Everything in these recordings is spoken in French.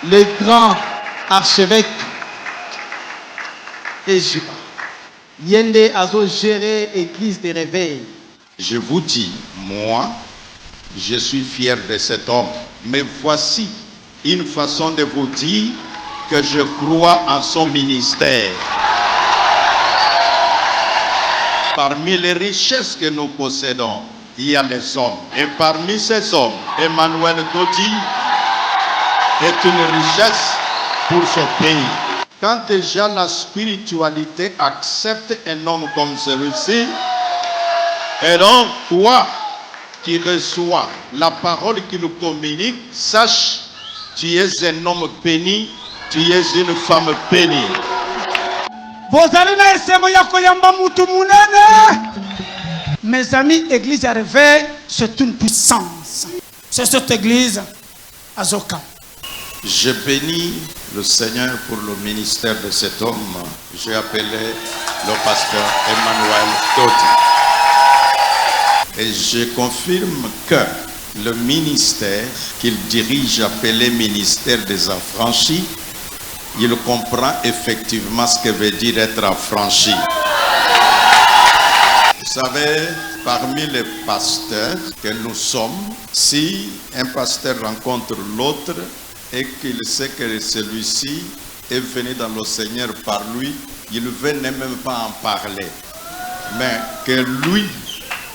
le grand archevêque Ejiba. Yende Azo géré église de réveil. Je vous dis, moi, je suis fier de cet homme. Mais voici une façon de vous dire que je crois en son ministère. Parmi les richesses que nous possédons, il y a les hommes. Et parmi ces hommes, Emmanuel Dodi est une richesse pour ce pays. Quand déjà la spiritualité accepte un homme comme celui-ci, et donc toi qui reçois la parole qui nous communique, sache, tu es un homme béni, tu es une femme bénie. Mes amis, église à réveil, c'est une puissance. C'est cette église à Zoka. Je bénis le Seigneur pour le ministère de cet homme. J'ai appelé le pasteur Emmanuel Dodi. Et je confirme que le ministère qu'il dirige, appelé ministère des affranchis, il comprend effectivement ce que veut dire être affranchi. Vous savez, parmi les pasteurs que nous sommes, si un pasteur rencontre l'autre et qu'il sait que celui-ci est venu dans le Seigneur par lui, il ne veut même pas en parler. Mais que lui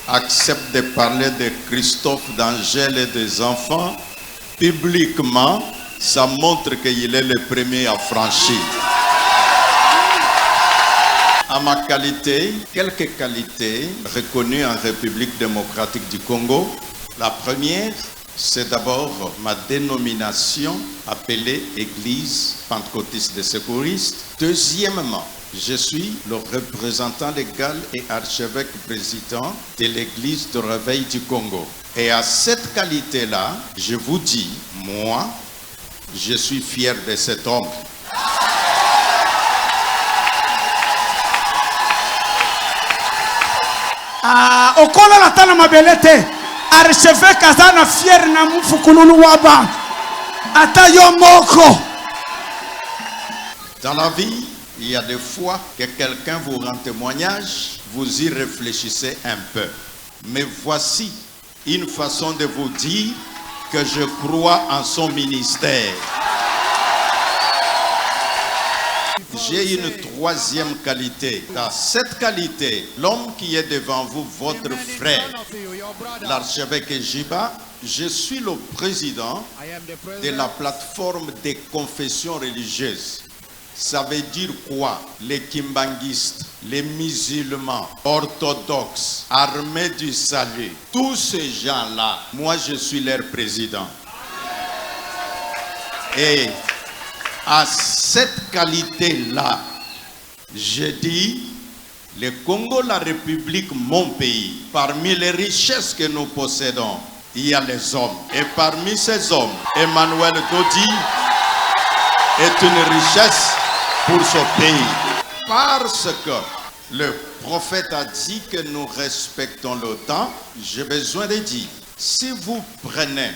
accepte de parler de Christophe, d'Angèle et des enfants, publiquement, ça montre qu'il est le premier affranchi. À ma qualité, quelques qualités reconnues en République démocratique du Congo. La première, c'est d'abord ma dénomination appelée Église pentecôtiste des secouristes. Deuxièmement, je suis le représentant légal et archevêque président de l'Église de Réveil du Congo. Et à cette qualité-là, je vous dis, moi, je suis fier de cet homme. Okola la tana mabelete archevêque azana fier na mufukululu waba ata yo moko. Dans la vie, il y a des fois que quelqu'un vous rend témoignage, vous y réfléchissez un peu. Mais voici une façon de vous dire que je crois en son ministère. J'ai une troisième qualité. Dans cette qualité, l'homme qui est devant vous, votre frère, l'archevêque Ejiba, je suis le président de la plateforme des confessions religieuses. Ça veut dire quoi? Les kimbanguistes, les musulmans, orthodoxes, armés du salut, tous ces gens-là, moi je suis leur président. Et à cette qualité-là, je dis, le Congo, la République, mon pays, parmi les richesses que nous possédons, il y a les hommes. Et parmi ces hommes, Emmanuel Dodi est une richesse pour ce pays. Parce que le prophète a dit que nous respectons le temps, j'ai besoin de dire, si vous prenez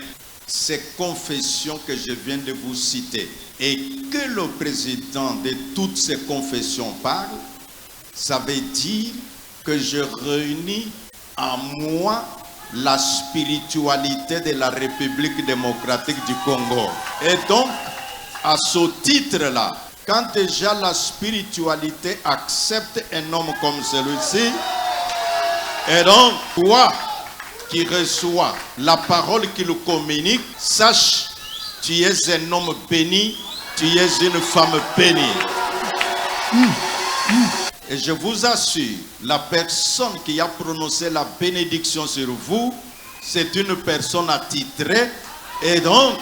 ces confessions que je viens de vous citer et que le président de toutes ces confessions parle, ça veut dire que je réunis en moi la spiritualité de la République démocratique du Congo. Et donc, à ce titre-là, quand déjà la spiritualité accepte un homme comme celui-ci, et donc, toi qui reçois la parole qui nous communique, sache, tu es un homme béni, tu es une femme bénie. Et je vous assure, la personne qui a prononcé la bénédiction sur vous, c'est une personne attitrée. Et donc,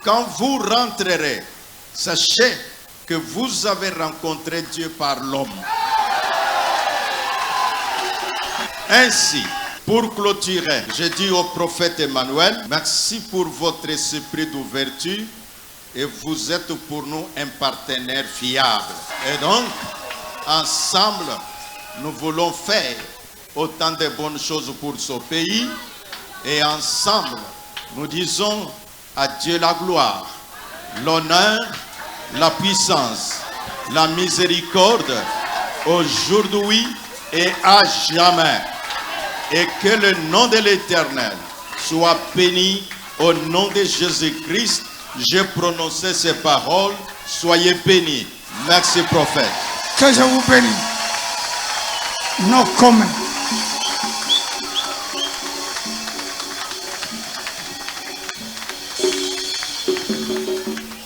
quand vous rentrerez, sachez que vous avez rencontré Dieu par l'homme. Ainsi, pour clôturer, je dis au prophète Emmanuel, merci pour votre esprit d'ouverture et vous êtes pour nous un partenaire fiable. Et donc, ensemble, nous voulons faire autant de bonnes choses pour ce pays et ensemble, nous disons à Dieu la gloire l'honneur, la puissance, la miséricorde, aujourd'hui et à jamais. Et que le nom de l'Éternel soit béni au nom de Jésus-Christ. J'ai prononcé ces paroles. Soyez bénis. Merci, prophète. Que je vous bénisse. No comment.